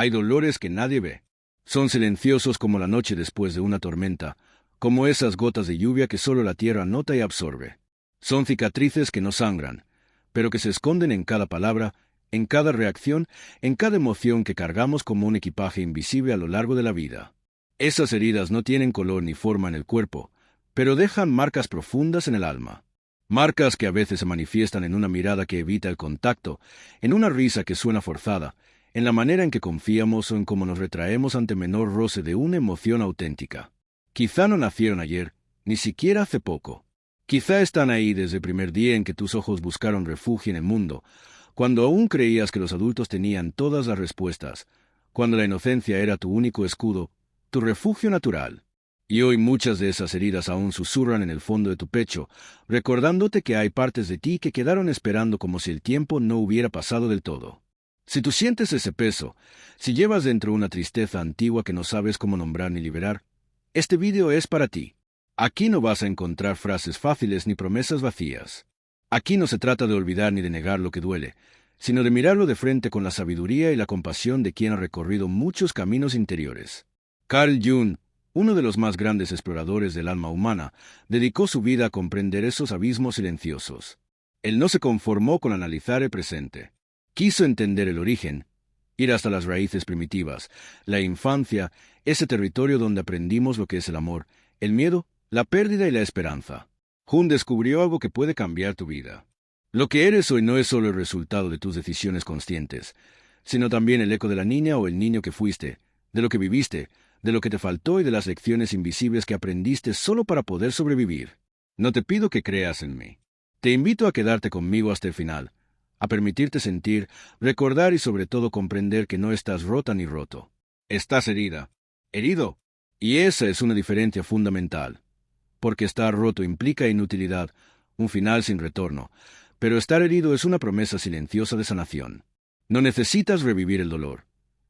Hay dolores que nadie ve. Son silenciosos como la noche después de una tormenta, como esas gotas de lluvia que solo la tierra nota y absorbe. Son cicatrices que no sangran, pero que se esconden en cada palabra, en cada reacción, en cada emoción que cargamos como un equipaje invisible a lo largo de la vida. Esas heridas no tienen color ni forma en el cuerpo, pero dejan marcas profundas en el alma. Marcas que a veces se manifiestan en una mirada que evita el contacto, en una risa que suena forzada, en la manera en que confiamos o en cómo nos retraemos ante menor roce de una emoción auténtica. Quizá no nacieron ayer, ni siquiera hace poco. Quizá están ahí desde el primer día en que tus ojos buscaron refugio en el mundo, cuando aún creías que los adultos tenían todas las respuestas, cuando la inocencia era tu único escudo, tu refugio natural. Y hoy muchas de esas heridas aún susurran en el fondo de tu pecho, recordándote que hay partes de ti que quedaron esperando como si el tiempo no hubiera pasado del todo. Si tú sientes ese peso, si llevas dentro una tristeza antigua que no sabes cómo nombrar ni liberar, este vídeo es para ti. Aquí no vas a encontrar frases fáciles ni promesas vacías. Aquí no se trata de olvidar ni de negar lo que duele, sino de mirarlo de frente con la sabiduría y la compasión de quien ha recorrido muchos caminos interiores. Carl Jung, uno de los más grandes exploradores del alma humana, dedicó su vida a comprender esos abismos silenciosos. Él no se conformó con analizar el presente. Quiso entender el origen, ir hasta las raíces primitivas, la infancia, ese territorio donde aprendimos lo que es el amor, el miedo, la pérdida y la esperanza. Jung descubrió algo que puede cambiar tu vida. Lo que eres hoy no es solo el resultado de tus decisiones conscientes, sino también el eco de la niña o el niño que fuiste, de lo que viviste, de lo que te faltó y de las lecciones invisibles que aprendiste solo para poder sobrevivir. No te pido que creas en mí. Te invito a quedarte conmigo hasta el final, a permitirte sentir, recordar y sobre todo comprender que no estás rota ni roto. Estás herida, herido. Y esa es una diferencia fundamental. Porque estar roto implica inutilidad, un final sin retorno, pero estar herido es una promesa silenciosa de sanación. No necesitas revivir el dolor,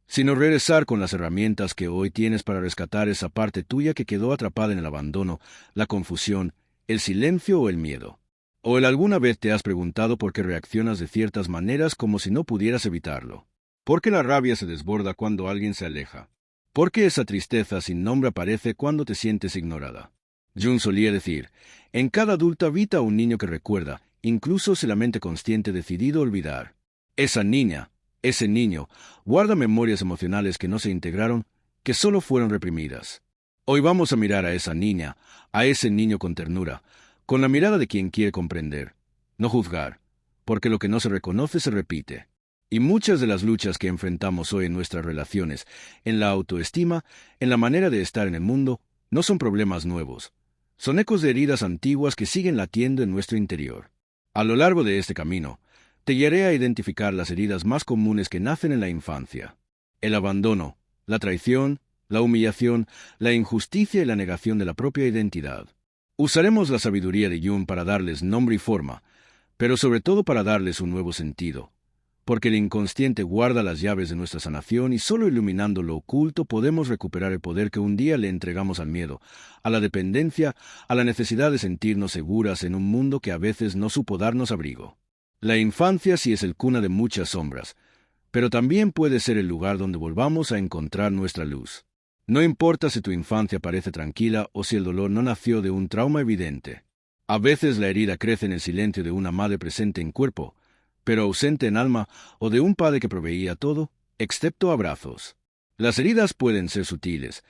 sino regresar con las herramientas que hoy tienes para rescatar esa parte tuya que quedó atrapada en el abandono, la confusión, el silencio o el miedo. ¿O alguna vez te has preguntado por qué reaccionas de ciertas maneras como si no pudieras evitarlo? ¿Por qué la rabia se desborda cuando alguien se aleja? ¿Por qué esa tristeza sin nombre aparece cuando te sientes ignorada? Jung solía decir, en cada adulto habita un niño que recuerda, incluso si la mente consciente ha decidido olvidar. Esa niña, ese niño, guarda memorias emocionales que no se integraron, que solo fueron reprimidas. Hoy vamos a mirar a esa niña, a ese niño con ternura, con la mirada de quien quiere comprender, no juzgar, porque lo que no se reconoce se repite. Y muchas de las luchas que enfrentamos hoy en nuestras relaciones, en la autoestima, en la manera de estar en el mundo, no son problemas nuevos. Son ecos de heridas antiguas que siguen latiendo en nuestro interior. A lo largo de este camino, te guiaré a identificar las heridas más comunes que nacen en la infancia. El abandono, la traición, la humillación, la injusticia y la negación de la propia identidad. Usaremos la sabiduría de Jung para darles nombre y forma, pero sobre todo para darles un nuevo sentido. Porque el inconsciente guarda las llaves de nuestra sanación y solo iluminando lo oculto podemos recuperar el poder que un día le entregamos al miedo, a la dependencia, a la necesidad de sentirnos seguras en un mundo que a veces no supo darnos abrigo. La infancia sí es el cuna de muchas sombras, pero también puede ser el lugar donde volvamos a encontrar nuestra luz. No importa si tu infancia parece tranquila o si el dolor no nació de un trauma evidente. A veces la herida crece en el silencio de una madre presente en cuerpo, pero ausente en alma, o de un padre que proveía todo, excepto abrazos. Las heridas pueden ser sutiles,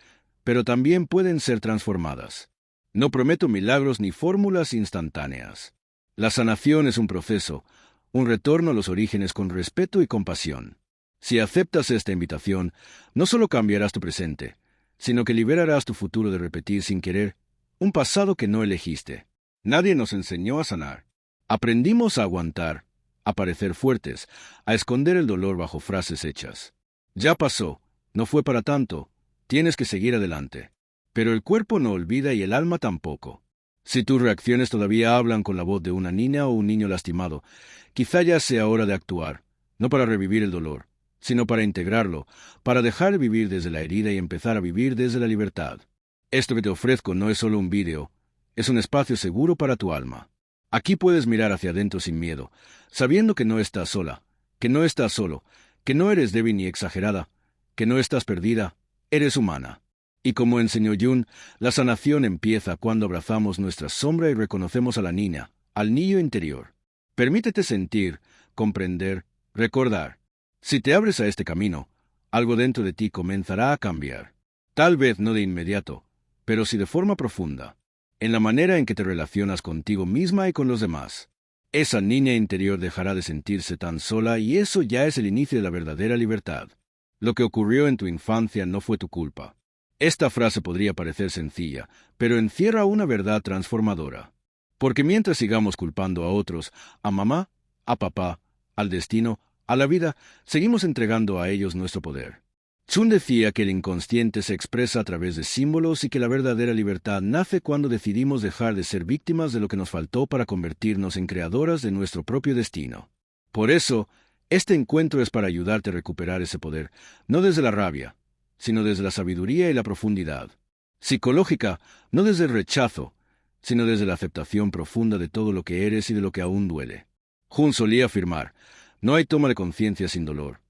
pero también pueden ser transformadas. No prometo milagros ni fórmulas instantáneas. La sanación es un proceso, un retorno a los orígenes con respeto y compasión. Si aceptas esta invitación, no solo cambiarás tu presente, sino que liberarás tu futuro de repetir sin querer un pasado que no elegiste. Nadie nos enseñó a sanar. Aprendimos a aguantar, a parecer fuertes, a esconder el dolor bajo frases hechas. Ya pasó, no fue para tanto, tienes que seguir adelante. Pero el cuerpo no olvida y el alma tampoco. Si tus reacciones todavía hablan con la voz de una niña o un niño lastimado, quizá ya sea hora de actuar, no para revivir el dolor, sino para integrarlo, para dejar de vivir desde la herida y empezar a vivir desde la libertad. Esto que te ofrezco no es solo un vídeo, es un espacio seguro para tu alma. Aquí puedes mirar hacia adentro sin miedo, sabiendo que no estás sola, que no estás solo, que no eres débil ni exagerada, que no estás perdida, eres humana. Y como enseñó Jung, la sanación empieza cuando abrazamos nuestra sombra y reconocemos a la niña, al niño interior. Permítete sentir, comprender, recordar. Si te abres a este camino, algo dentro de ti comenzará a cambiar. Tal vez no de inmediato, pero sí de forma profunda, en la manera en que te relacionas contigo misma y con los demás. Esa niña interior dejará de sentirse tan sola y eso ya es el inicio de la verdadera libertad. Lo que ocurrió en tu infancia no fue tu culpa. Esta frase podría parecer sencilla, pero encierra una verdad transformadora. Porque mientras sigamos culpando a otros, a mamá, a papá, al destino, a la vida, seguimos entregando a ellos nuestro poder. Jung decía que el inconsciente se expresa a través de símbolos y que la verdadera libertad nace cuando decidimos dejar de ser víctimas de lo que nos faltó para convertirnos en creadoras de nuestro propio destino. Por eso, este encuentro es para ayudarte a recuperar ese poder, no desde la rabia, sino desde la sabiduría y la profundidad. Psicológica, no desde el rechazo, sino desde la aceptación profunda de todo lo que eres y de lo que aún duele. Jung solía afirmar, no hay toma de conciencia sin dolor.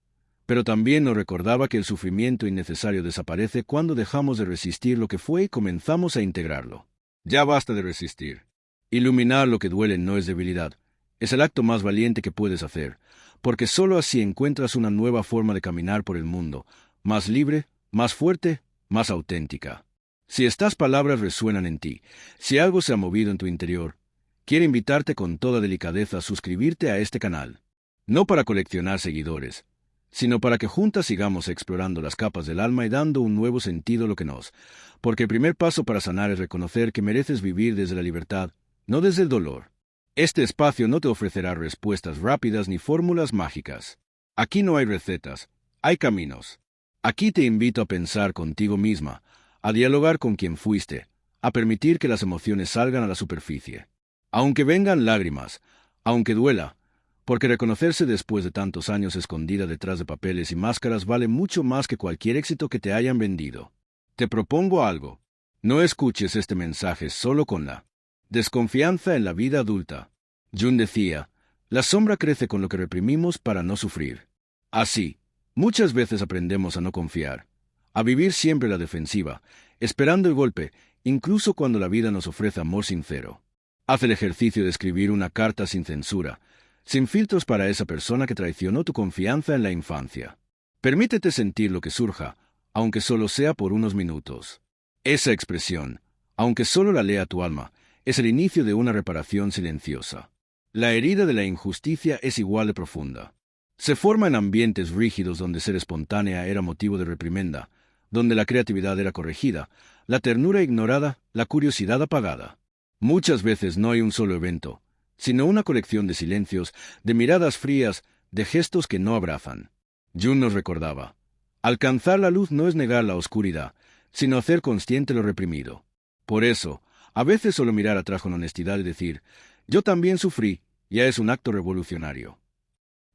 Pero también nos recordaba que el sufrimiento innecesario desaparece cuando dejamos de resistir lo que fue y comenzamos a integrarlo. Ya basta de resistir. Iluminar lo que duele no es debilidad. Es el acto más valiente que puedes hacer, porque sólo así encuentras una nueva forma de caminar por el mundo, más libre, más fuerte, más auténtica. Si estas palabras resuenan en ti, si algo se ha movido en tu interior, quiero invitarte con toda delicadeza a suscribirte a este canal. No para coleccionar seguidores, sino para que juntas sigamos explorando las capas del alma y dando un nuevo sentido a lo que nos. Porque el primer paso para sanar es reconocer que mereces vivir desde la libertad, no desde el dolor. Este espacio no te ofrecerá respuestas rápidas ni fórmulas mágicas. Aquí no hay recetas, hay caminos. Aquí te invito a pensar contigo misma, a dialogar con quien fuiste, a permitir que las emociones salgan a la superficie. Aunque vengan lágrimas, aunque duela, porque reconocerse después de tantos años escondida detrás de papeles y máscaras vale mucho más que cualquier éxito que te hayan vendido. Te propongo algo. No escuches este mensaje solo con la desconfianza en la vida adulta. Jung decía, la sombra crece con lo que reprimimos para no sufrir. Así, muchas veces aprendemos a no confiar, a vivir siempre a la defensiva, esperando el golpe, incluso cuando la vida nos ofrece amor sincero. Haz el ejercicio de escribir una carta sin censura, sin filtros para esa persona que traicionó tu confianza en la infancia. Permítete sentir lo que surja, aunque solo sea por unos minutos. Esa expresión, aunque solo la lea tu alma, es el inicio de una reparación silenciosa. La herida de la injusticia es igual de profunda. Se forma en ambientes rígidos donde ser espontánea era motivo de reprimenda, donde la creatividad era corregida, la ternura ignorada, la curiosidad apagada. Muchas veces no hay un solo evento, sino una colección de silencios, de miradas frías, de gestos que no abrazan. Jung nos recordaba, alcanzar la luz no es negar la oscuridad, sino hacer consciente lo reprimido. Por eso, a veces solo mirar atrás con honestidad y decir, yo también sufrí, ya es un acto revolucionario.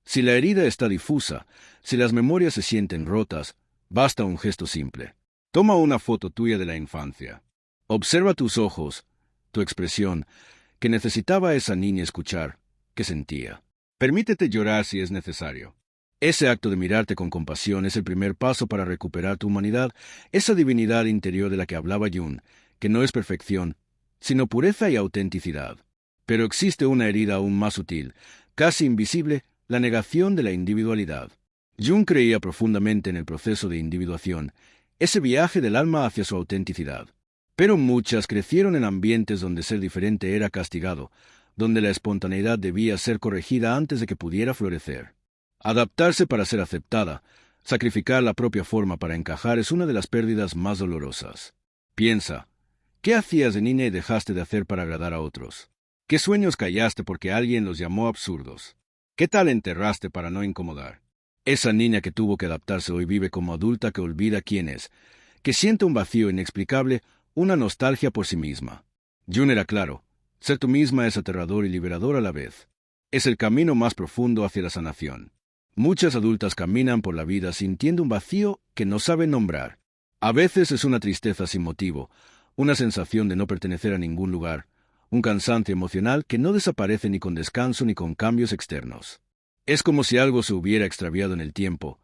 Si la herida está difusa, si las memorias se sienten rotas, basta un gesto simple. Toma una foto tuya de la infancia. Observa tus ojos, tu expresión, que necesitaba esa niña escuchar, que sentía. Permítete llorar si es necesario. Ese acto de mirarte con compasión es el primer paso para recuperar tu humanidad, esa divinidad interior de la que hablaba Jung, que no es perfección, sino pureza y autenticidad. Pero existe una herida aún más sutil, casi invisible, la negación de la individualidad. Jung creía profundamente en el proceso de individuación, ese viaje del alma hacia su autenticidad. Pero muchas crecieron en ambientes donde ser diferente era castigado, donde la espontaneidad debía ser corregida antes de que pudiera florecer. Adaptarse para ser aceptada, sacrificar la propia forma para encajar es una de las pérdidas más dolorosas. Piensa, ¿qué hacías de niña y dejaste de hacer para agradar a otros? ¿Qué sueños callaste porque alguien los llamó absurdos? ¿Qué tal enterraste para no incomodar? Esa niña que tuvo que adaptarse hoy vive como adulta que olvida quién es, que siente un vacío inexplicable, una nostalgia por sí misma. Jung era claro, ser tú misma es aterrador y liberador a la vez. Es el camino más profundo hacia la sanación. Muchas adultas caminan por la vida sintiendo un vacío que no saben nombrar. A veces es una tristeza sin motivo, una sensación de no pertenecer a ningún lugar, un cansancio emocional que no desaparece ni con descanso ni con cambios externos. Es como si algo se hubiera extraviado en el tiempo,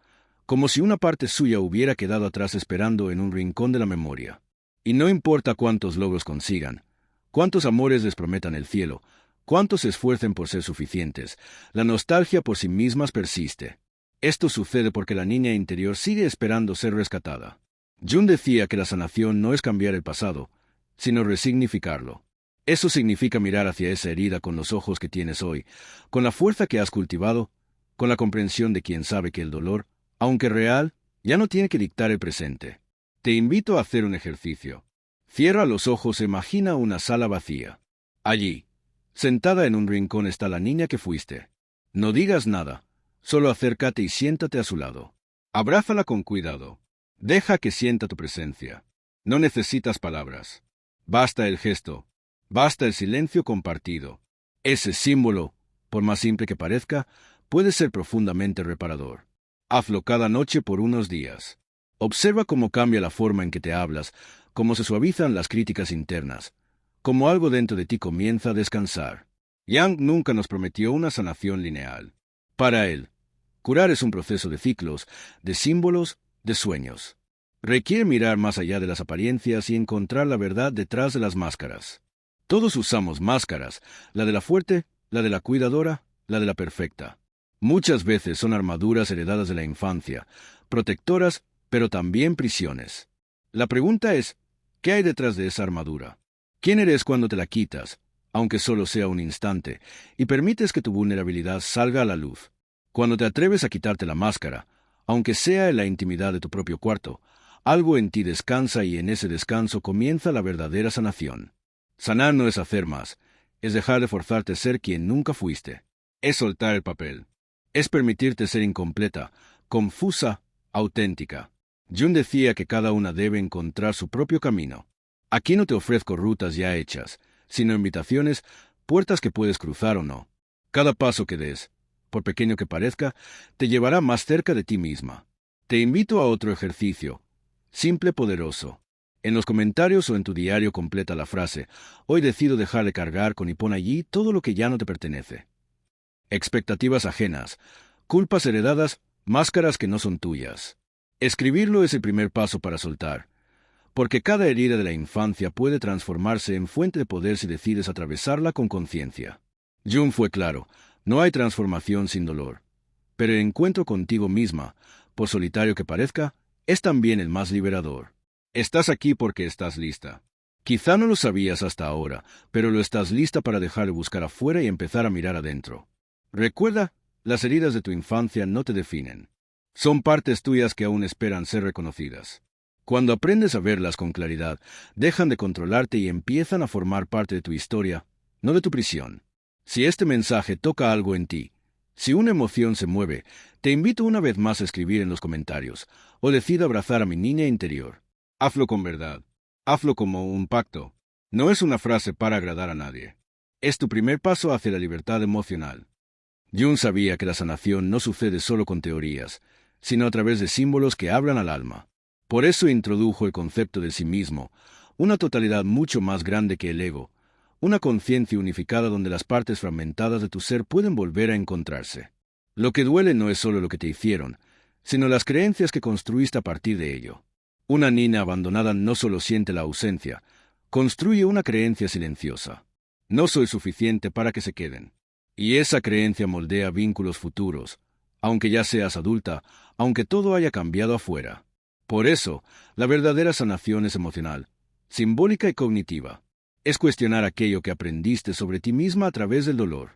como si una parte suya hubiera quedado atrás esperando en un rincón de la memoria. Y no importa cuántos logros consigan, cuántos amores les prometan el cielo, cuántos se esfuercen por ser suficientes, la nostalgia por sí mismas persiste. Esto sucede porque la niña interior sigue esperando ser rescatada. Jung decía que la sanación no es cambiar el pasado, sino resignificarlo. Eso significa mirar hacia esa herida con los ojos que tienes hoy, con la fuerza que has cultivado, con la comprensión de quien sabe que el dolor, aunque real, ya no tiene que dictar el presente. Te invito a hacer un ejercicio. Cierra los ojos e imagina una sala vacía. Allí, sentada en un rincón, está la niña que fuiste. No digas nada, solo acércate y siéntate a su lado. Abrázala con cuidado. Deja que sienta tu presencia. No necesitas palabras. Basta el gesto. Basta el silencio compartido. Ese símbolo, por más simple que parezca, puede ser profundamente reparador. Hazlo cada noche por unos días. Observa cómo cambia la forma en que te hablas, cómo se suavizan las críticas internas, cómo algo dentro de ti comienza a descansar. Yang nunca nos prometió una sanación lineal. Para él, curar es un proceso de ciclos, de símbolos, de sueños. Requiere mirar más allá de las apariencias y encontrar la verdad detrás de las máscaras. Todos usamos máscaras, la de la fuerte, la de la cuidadora, la de la perfecta. Muchas veces son armaduras heredadas de la infancia, protectoras, pero también prisiones. La pregunta es, ¿qué hay detrás de esa armadura? ¿Quién eres cuando te la quitas, aunque solo sea un instante, y permites que tu vulnerabilidad salga a la luz? Cuando te atreves a quitarte la máscara, aunque sea en la intimidad de tu propio cuarto, algo en ti descansa y en ese descanso comienza la verdadera sanación. Sanar no es hacer más, es dejar de forzarte a ser quien nunca fuiste. Es soltar el papel. Es permitirte ser incompleta, confusa, auténtica. Jung decía que cada una debe encontrar su propio camino. Aquí no te ofrezco rutas ya hechas, sino invitaciones, puertas que puedes cruzar o no. Cada paso que des, por pequeño que parezca, te llevará más cerca de ti misma. Te invito a otro ejercicio, simple, poderoso. En los comentarios o en tu diario completa la frase, hoy decido dejar de cargar con y pon allí todo lo que ya no te pertenece. Expectativas ajenas, culpas heredadas, máscaras que no son tuyas. Escribirlo es el primer paso para soltar, porque cada herida de la infancia puede transformarse en fuente de poder si decides atravesarla con conciencia. Jung fue claro, no hay transformación sin dolor, pero el encuentro contigo misma, por solitario que parezca, es también el más liberador. Estás aquí porque estás lista. Quizá no lo sabías hasta ahora, pero lo estás lista para dejar de buscar afuera y empezar a mirar adentro. Recuerda, las heridas de tu infancia no te definen. Son partes tuyas que aún esperan ser reconocidas. Cuando aprendes a verlas con claridad, dejan de controlarte y empiezan a formar parte de tu historia, no de tu prisión. Si este mensaje toca algo en ti, si una emoción se mueve, te invito una vez más a escribir en los comentarios, o decido abrazar a mi niña interior. Hazlo con verdad. Hazlo como un pacto. No es una frase para agradar a nadie. Es tu primer paso hacia la libertad emocional. Jung sabía que la sanación no sucede solo con teorías, sino a través de símbolos que hablan al alma. Por eso introdujo el concepto de sí mismo, una totalidad mucho más grande que el ego, una conciencia unificada donde las partes fragmentadas de tu ser pueden volver a encontrarse. Lo que duele no es solo lo que te hicieron, sino las creencias que construiste a partir de ello. Una niña abandonada no solo siente la ausencia, construye una creencia silenciosa. No soy suficiente para que se queden. Y esa creencia moldea vínculos futuros, aunque ya seas adulta, aunque todo haya cambiado afuera. Por eso, la verdadera sanación es emocional, simbólica y cognitiva. Es cuestionar aquello que aprendiste sobre ti misma a través del dolor.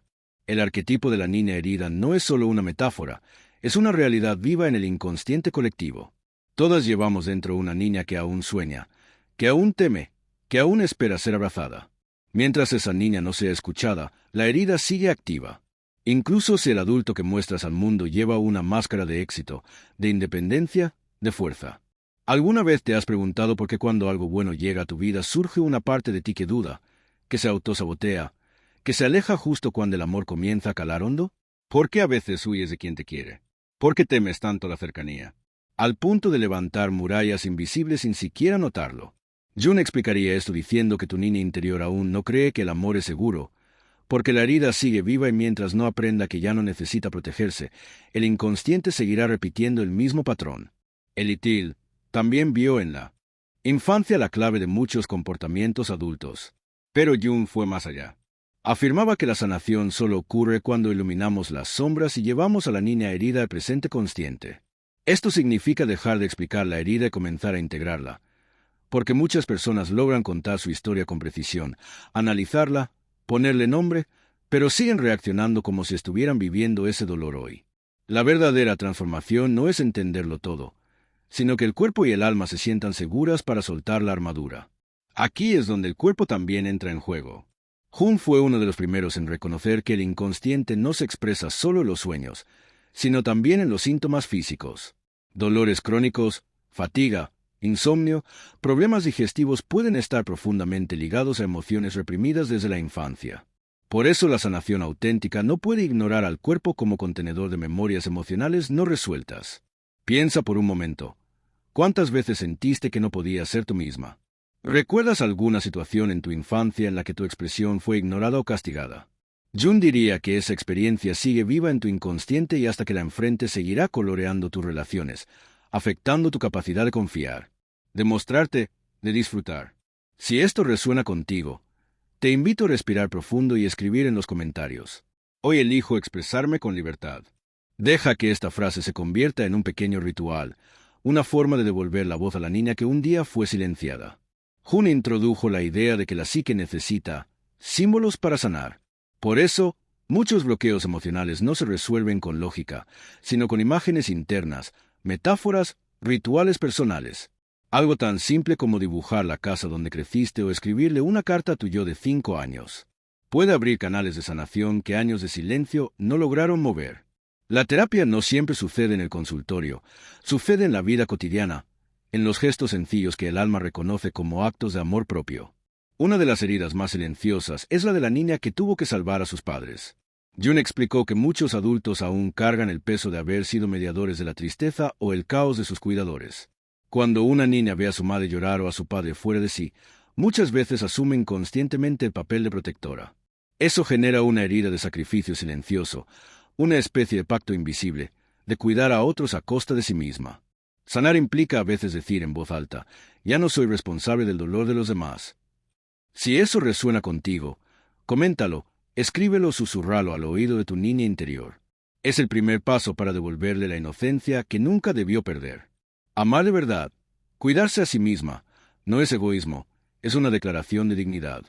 El arquetipo de la niña herida no es solo una metáfora, es una realidad viva en el inconsciente colectivo. Todas llevamos dentro una niña que aún sueña, que aún teme, que aún espera ser abrazada. Mientras esa niña no sea escuchada, la herida sigue activa. Incluso si el adulto que muestras al mundo lleva una máscara de éxito, de independencia, de fuerza. ¿Alguna vez te has preguntado por qué cuando algo bueno llega a tu vida surge una parte de ti que duda, que se autosabotea, que se aleja justo cuando el amor comienza a calar hondo? ¿Por qué a veces huyes de quien te quiere? ¿Por qué temes tanto la cercanía? Al punto de levantar murallas invisibles sin siquiera notarlo. Jung explicaría esto diciendo que tu niña interior aún no cree que el amor es seguro, Porque la herida sigue viva y mientras no aprenda que ya no necesita protegerse, el inconsciente seguirá repitiendo el mismo patrón. Elitil también vio en la infancia la clave de muchos comportamientos adultos. Pero Jung fue más allá. Afirmaba que la sanación solo ocurre cuando iluminamos las sombras y llevamos a la niña herida al presente consciente. Esto significa dejar de explicar la herida y comenzar a integrarla, porque muchas personas logran contar su historia con precisión, analizarla, ponerle nombre, pero siguen reaccionando como si estuvieran viviendo ese dolor hoy. La verdadera transformación no es entenderlo todo, sino que el cuerpo y el alma se sientan seguras para soltar la armadura. Aquí es donde el cuerpo también entra en juego. Jung fue uno de los primeros en reconocer que el inconsciente no se expresa solo en los sueños, sino también en los síntomas físicos. Dolores crónicos, fatiga, insomnio, problemas digestivos pueden estar profundamente ligados a emociones reprimidas desde la infancia. Por eso la sanación auténtica no puede ignorar al cuerpo como contenedor de memorias emocionales no resueltas. Piensa por un momento. ¿Cuántas veces sentiste que no podías ser tú misma? ¿Recuerdas alguna situación en tu infancia en la que tu expresión fue ignorada o castigada? Jung diría que esa experiencia sigue viva en tu inconsciente y hasta que la enfrentes seguirá coloreando tus relaciones, afectando tu capacidad de confiar, de mostrarte, de disfrutar. Si esto resuena contigo, te invito a respirar profundo y escribir en los comentarios. Hoy elijo expresarme con libertad. Deja que esta frase se convierta en un pequeño ritual, una forma de devolver la voz a la niña que un día fue silenciada. Jung introdujo la idea de que la psique necesita símbolos para sanar. Por eso, muchos bloqueos emocionales no se resuelven con lógica, sino con imágenes internas, metáforas, rituales personales. Algo tan simple como dibujar la casa donde creciste o escribirle una carta a tu yo de 5 años. Puede abrir canales de sanación que años de silencio no lograron mover. La terapia no siempre sucede en el consultorio, sucede en la vida cotidiana, en los gestos sencillos que el alma reconoce como actos de amor propio. Una de las heridas más silenciosas es la de la niña que tuvo que salvar a sus padres. Jung explicó que muchos adultos aún cargan el peso de haber sido mediadores de la tristeza o el caos de sus cuidadores. Cuando una niña ve a su madre llorar o a su padre fuera de sí, muchas veces asume inconscientemente el papel de protectora. Eso genera una herida de sacrificio silencioso, una especie de pacto invisible, de cuidar a otros a costa de sí misma. Sanar implica a veces decir en voz alta, ya no soy responsable del dolor de los demás. Si eso resuena contigo, coméntalo, escríbelo o susurralo al oído de tu niña interior. Es el primer paso para devolverle la inocencia que nunca debió perder. Amar de verdad, cuidarse a sí misma, no es egoísmo, es una declaración de dignidad.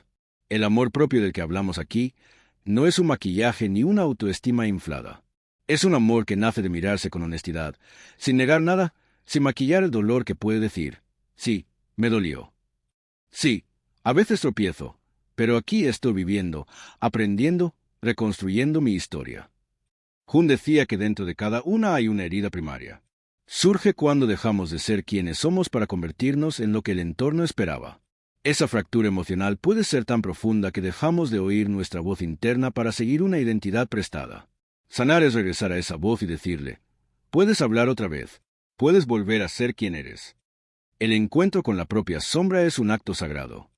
El amor propio del que hablamos aquí no es un maquillaje ni una autoestima inflada. Es un amor que nace de mirarse con honestidad, sin negar nada, sin maquillar el dolor que puede decir, sí, me dolió. Sí, a veces tropiezo, pero aquí estoy viviendo, aprendiendo, reconstruyendo mi historia. Jung decía que dentro de cada una hay una herida primaria. Surge cuando dejamos de ser quienes somos para convertirnos en lo que el entorno esperaba. Esa fractura emocional puede ser tan profunda que dejamos de oír nuestra voz interna para seguir una identidad prestada. Sanar es regresar a esa voz y decirle, puedes hablar otra vez, puedes volver a ser quien eres. El encuentro con la propia sombra es un acto sagrado.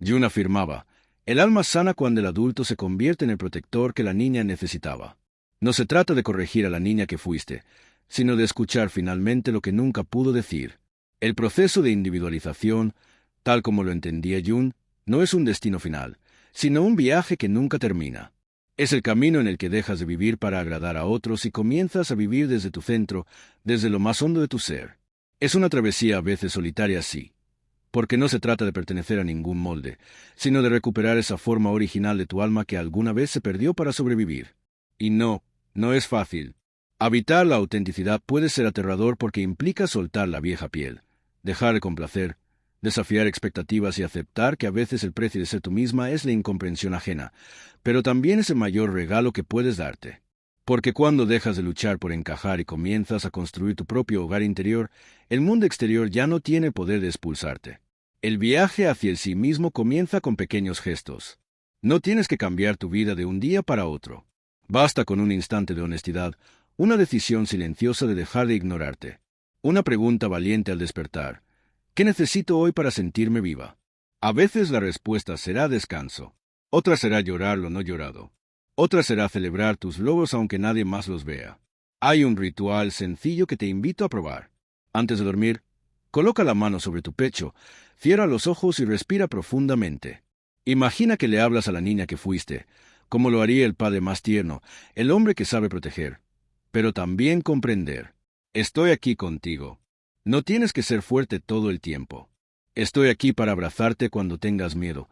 Jung afirmaba, el alma sana cuando el adulto se convierte en el protector que la niña necesitaba. No se trata de corregir a la niña que fuiste, sino de escuchar finalmente lo que nunca pudo decir. El proceso de individualización, tal como lo entendía Jung, no es un destino final, sino un viaje que nunca termina. Es el camino en el que dejas de vivir para agradar a otros y comienzas a vivir desde tu centro, desde lo más hondo de tu ser. Es una travesía a veces solitaria, sí, porque no se trata de pertenecer a ningún molde, sino de recuperar esa forma original de tu alma que alguna vez se perdió para sobrevivir. Y no es fácil. Habitar la autenticidad puede ser aterrador porque implica soltar la vieja piel, dejar de complacer, desafiar expectativas y aceptar que a veces el precio de ser tú misma es la incomprensión ajena, pero también es el mayor regalo que puedes darte. Porque cuando dejas de luchar por encajar y comienzas a construir tu propio hogar interior, el mundo exterior ya no tiene poder de expulsarte. El viaje hacia el sí mismo comienza con pequeños gestos. No tienes que cambiar tu vida de un día para otro. Basta con un instante de honestidad, una decisión silenciosa de dejar de ignorarte. Una pregunta valiente al despertar. ¿Qué necesito hoy para sentirme viva? A veces la respuesta será descanso. Otra será llorar lo no llorado. Otra será celebrar tus logros aunque nadie más los vea. Hay un ritual sencillo que te invito a probar. Antes de dormir, coloca la mano sobre tu pecho, cierra los ojos y respira profundamente. Imagina que le hablas a la niña que fuiste, como lo haría el padre más tierno, el hombre que sabe proteger, pero también comprender. Estoy aquí contigo. No tienes que ser fuerte todo el tiempo. Estoy aquí para abrazarte cuando tengas miedo,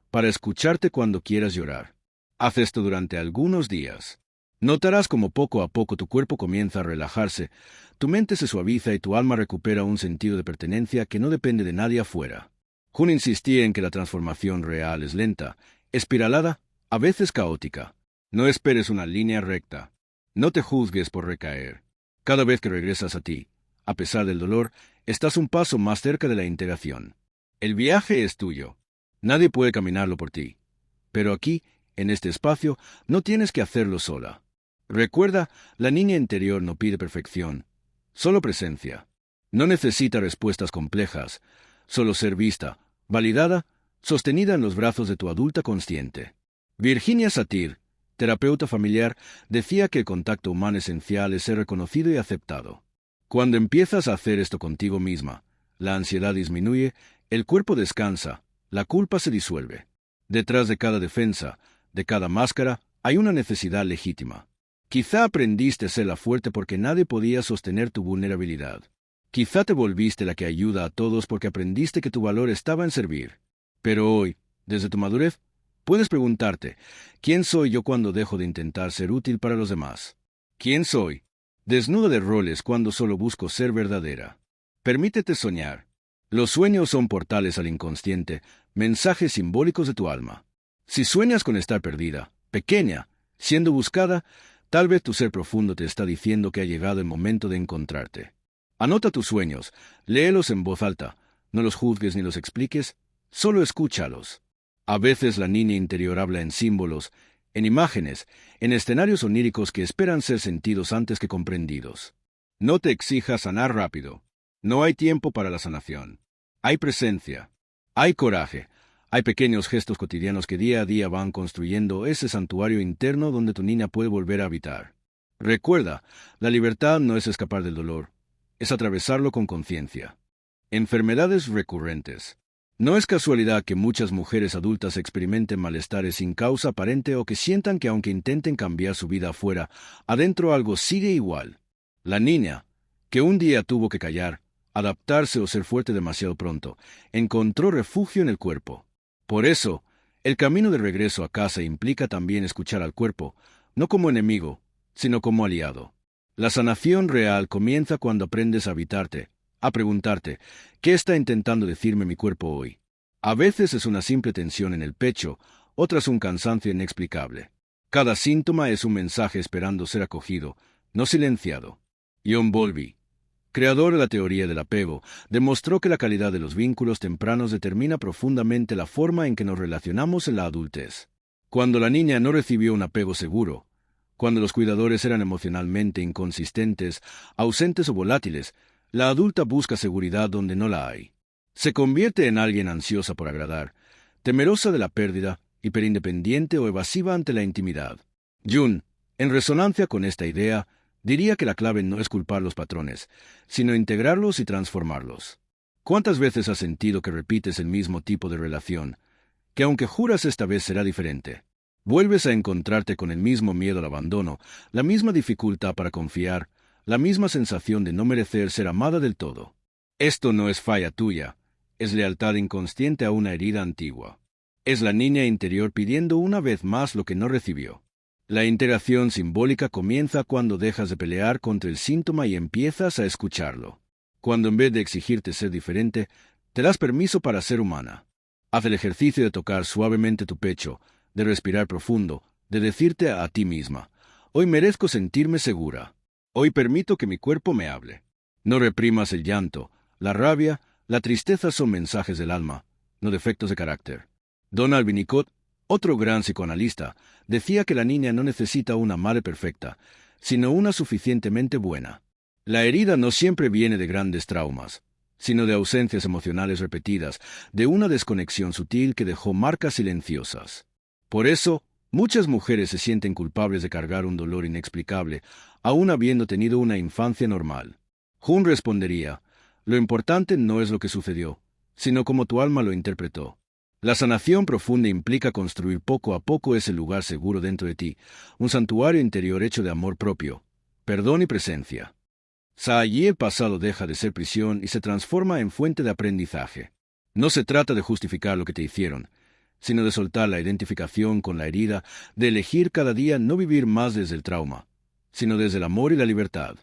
para escucharte cuando quieras llorar. Haz esto durante algunos días. Notarás como poco a poco tu cuerpo comienza a relajarse, tu mente se suaviza y tu alma recupera un sentido de pertenencia que no depende de nadie afuera. Jun insistía en que la transformación real es lenta, espiralada, a veces caótica. No esperes una línea recta. No te juzgues por recaer. Cada vez que regresas a ti, a pesar del dolor, estás un paso más cerca de la integración. El viaje es tuyo. Nadie puede caminarlo por ti. Pero aquí, en este espacio, no tienes que hacerlo sola. Recuerda, la niña interior no pide perfección, solo presencia. No necesita respuestas complejas, solo ser vista, validada, sostenida en los brazos de tu adulta consciente. Virginia Satir, terapeuta familiar, decía que el contacto humano esencial es ser reconocido y aceptado. Cuando empiezas a hacer esto contigo misma, la ansiedad disminuye, el cuerpo descansa, la culpa se disuelve. Detrás de cada defensa, de cada máscara, hay una necesidad legítima. Quizá aprendiste a ser la fuerte porque nadie podía sostener tu vulnerabilidad. Quizá te volviste la que ayuda a todos porque aprendiste que tu valor estaba en servir. Pero hoy, desde tu madurez, puedes preguntarte, ¿quién soy yo cuando dejo de intentar ser útil para los demás? ¿Quién soy? Desnuda de roles cuando solo busco ser verdadera. Permítete soñar. Los sueños son portales al inconsciente, mensajes simbólicos de tu alma. Si sueñas con estar perdida, pequeña, siendo buscada, tal vez tu ser profundo te está diciendo que ha llegado el momento de encontrarte. Anota tus sueños, léelos en voz alta, no los juzgues ni los expliques, solo escúchalos. A veces la niña interior habla en símbolos, en imágenes, en escenarios oníricos que esperan ser sentidos antes que comprendidos. No te exijas sanar rápido. No hay tiempo para la sanación. Hay presencia. Hay coraje. Hay pequeños gestos cotidianos que día a día van construyendo ese santuario interno donde tu niña puede volver a habitar. Recuerda, la libertad no es escapar del dolor, es atravesarlo con conciencia. Enfermedades recurrentes. No es casualidad que muchas mujeres adultas experimenten malestares sin causa aparente o que sientan que aunque intenten cambiar su vida afuera, adentro algo sigue igual. La niña, que un día tuvo que callar, adaptarse o ser fuerte demasiado pronto, encontró refugio en el cuerpo. Por eso, el camino de regreso a casa implica también escuchar al cuerpo, no como enemigo, sino como aliado. La sanación real comienza cuando aprendes a habitarte, a preguntarte, ¿qué está intentando decirme mi cuerpo hoy? A veces es una simple tensión en el pecho, otras un cansancio inexplicable. Cada síntoma es un mensaje esperando ser acogido, no silenciado. John Bowlby, creador de la teoría del apego, demostró que la calidad de los vínculos tempranos determina profundamente la forma en que nos relacionamos en la adultez. Cuando la niña no recibió un apego seguro, cuando los cuidadores eran emocionalmente inconsistentes, ausentes o volátiles, la adulta busca seguridad donde no la hay. Se convierte en alguien ansiosa por agradar, temerosa de la pérdida, hiperindependiente o evasiva ante la intimidad. Jung, en resonancia con esta idea, diría que la clave no es culpar los patrones, sino integrarlos y transformarlos. ¿Cuántas veces has sentido que repites el mismo tipo de relación, que aunque juras esta vez será diferente, vuelves a encontrarte con el mismo miedo al abandono, la misma dificultad para confiar, la misma sensación de no merecer ser amada del todo? Esto no es falla tuya, es lealtad inconsciente a una herida antigua. Es la niña interior pidiendo una vez más lo que no recibió. La integración simbólica comienza cuando dejas de pelear contra el síntoma y empiezas a escucharlo. Cuando en vez de exigirte ser diferente, te das permiso para ser humana. Haz el ejercicio de tocar suavemente tu pecho, de respirar profundo, de decirte a ti misma, hoy merezco sentirme segura. Hoy permito que mi cuerpo me hable. No reprimas el llanto, la rabia, la tristeza son mensajes del alma, no defectos de carácter. Donald Winnicott, otro gran psicoanalista, decía que la niña no necesita una madre perfecta, sino una suficientemente buena. La herida no siempre viene de grandes traumas, sino de ausencias emocionales repetidas, de una desconexión sutil que dejó marcas silenciosas. Por eso, Muchas mujeres se sienten culpables de cargar un dolor inexplicable, aun habiendo tenido una infancia normal. Jung respondería, lo importante no es lo que sucedió, sino cómo tu alma lo interpretó. La sanación profunda implica construir poco a poco ese lugar seguro dentro de ti, un santuario interior hecho de amor propio, perdón y presencia. Allí el pasado deja de ser prisión y se transforma en fuente de aprendizaje. No se trata de justificar lo que te hicieron, sino de soltar la identificación con la herida, de elegir cada día no vivir más desde el trauma, sino desde el amor y la libertad.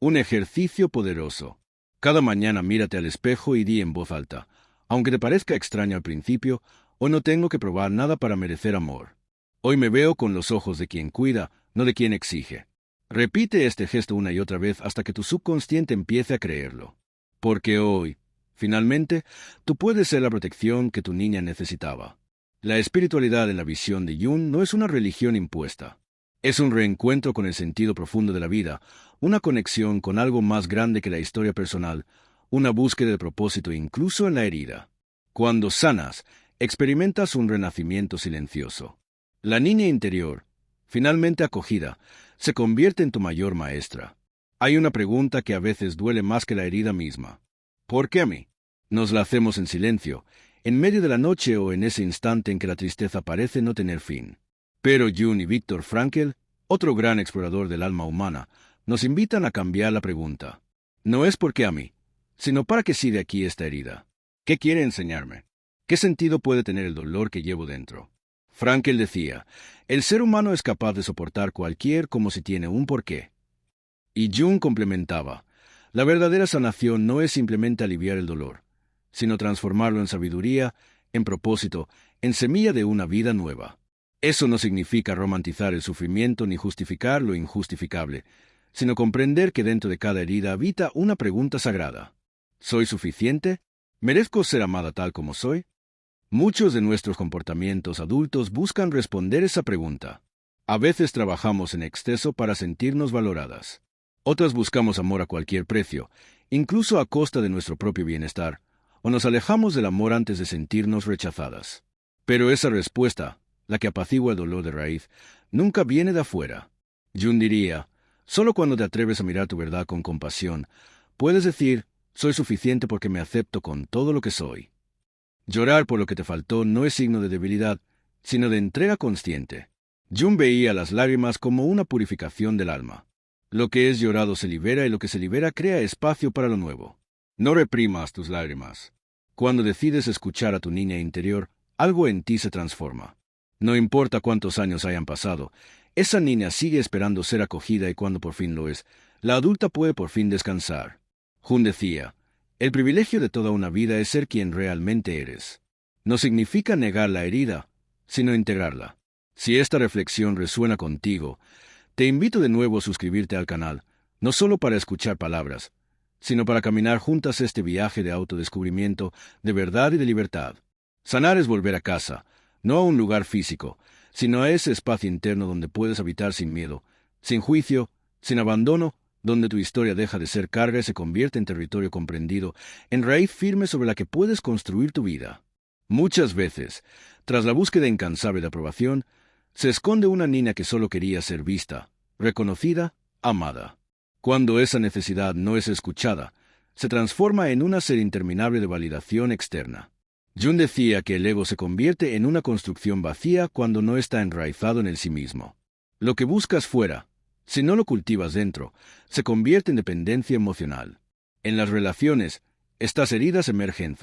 Un ejercicio poderoso. Cada mañana mírate al espejo y di en voz alta, aunque te parezca extraño al principio, hoy no tengo que probar nada para merecer amor. Hoy me veo con los ojos de quien cuida, no de quien exige. Repite este gesto una y otra vez hasta que tu subconsciente empiece a creerlo. Porque hoy, finalmente, tú puedes ser la protección que tu niña necesitaba. La espiritualidad en la visión de Jung no es una religión impuesta. Es un reencuentro con el sentido profundo de la vida, una conexión con algo más grande que la historia personal, una búsqueda de propósito incluso en la herida. Cuando sanas, experimentas un renacimiento silencioso. La niña interior, finalmente acogida, se convierte en tu mayor maestra. Hay una pregunta que a veces duele más que la herida misma. ¿Por qué a mí? Nos la hacemos en silencio, en medio de la noche o en ese instante en que la tristeza parece no tener fin. Pero Jung y Viktor Frankl, otro gran explorador del alma humana, nos invitan a cambiar la pregunta. No es por qué a mí, sino para qué sigue aquí esta herida. ¿Qué quiere enseñarme? ¿Qué sentido puede tener el dolor que llevo dentro? Frankl decía, el ser humano es capaz de soportar cualquier como si tiene un porqué. Y Jung complementaba, la verdadera sanación no es simplemente aliviar el dolor, sino transformarlo en sabiduría, en propósito, en semilla de una vida nueva. Eso no significa romantizar el sufrimiento ni justificar lo injustificable, sino comprender que dentro de cada herida habita una pregunta sagrada. ¿Soy suficiente? ¿Merezco ser amada tal como soy? Muchos de nuestros comportamientos adultos buscan responder esa pregunta. A veces trabajamos en exceso para sentirnos valoradas. Otras buscamos amor a cualquier precio, incluso a costa de nuestro propio bienestar, o nos alejamos del amor antes de sentirnos rechazadas. Pero esa respuesta, la que apacigua el dolor de raíz, nunca viene de afuera. Jung diría, solo cuando te atreves a mirar tu verdad con compasión, puedes decir, soy suficiente porque me acepto con todo lo que soy. Llorar por lo que te faltó no es signo de debilidad, sino de entrega consciente. Jung veía las lágrimas como una purificación del alma. Lo que es llorado se libera y lo que se libera crea espacio para lo nuevo. No reprimas tus lágrimas. Cuando decides escuchar a tu niña interior, algo en ti se transforma. No importa cuántos años hayan pasado, esa niña sigue esperando ser acogida y cuando por fin lo es, la adulta puede por fin descansar. Jung decía, el privilegio de toda una vida es ser quien realmente eres. No significa negar la herida, sino integrarla. Si esta reflexión resuena contigo, te invito de nuevo a suscribirte al canal, no solo para escuchar palabras, sino para caminar juntas este viaje de autodescubrimiento, de verdad y de libertad. Sanar es volver a casa, no a un lugar físico, sino a ese espacio interno donde puedes habitar sin miedo, sin juicio, sin abandono, donde tu historia deja de ser carga y se convierte en territorio comprendido, en raíz firme sobre la que puedes construir tu vida. Muchas veces, tras la búsqueda incansable de aprobación, se esconde una niña que solo quería ser vista, reconocida, amada. Cuando esa necesidad no es escuchada, se transforma en una sed interminable de validación externa. Jung decía que el ego se convierte en una construcción vacía cuando no está enraizado en el sí mismo. Lo que buscas fuera, si no lo cultivas dentro, se convierte en dependencia emocional. En las relaciones, estas heridas emergen.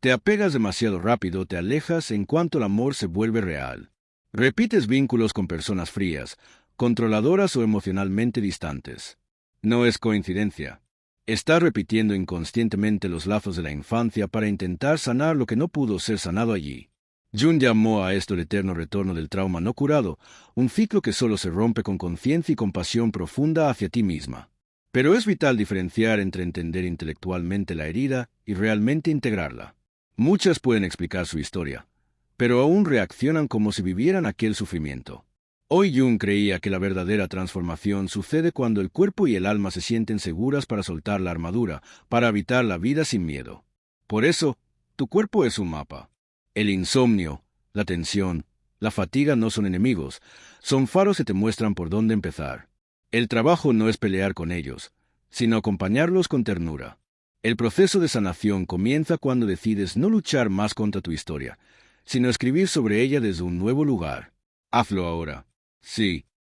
Te apegas demasiado rápido, te alejas en cuanto el amor se vuelve real. Repites vínculos con personas frías, controladoras o emocionalmente distantes. No es coincidencia. Estás repitiendo inconscientemente los lazos de la infancia para intentar sanar lo que no pudo ser sanado allí. Jung llamó a esto el eterno retorno del trauma no curado, un ciclo que solo se rompe con conciencia y compasión profunda hacia ti misma. Pero es vital diferenciar entre entender intelectualmente la herida y realmente integrarla. Muchas pueden explicar su historia, pero aún reaccionan como si vivieran aquel sufrimiento. Hoy Jung creía que la verdadera transformación sucede cuando el cuerpo y el alma se sienten seguras para soltar la armadura, para habitar la vida sin miedo. Por eso, tu cuerpo es un mapa. El insomnio, la tensión, La fatiga no son enemigos, son faros que te muestran por dónde empezar. El trabajo no es pelear con ellos, sino acompañarlos con ternura. El proceso de sanación comienza cuando decides no luchar más contra tu historia, sino escribir sobre ella desde un nuevo lugar. Hazlo ahora. Sí,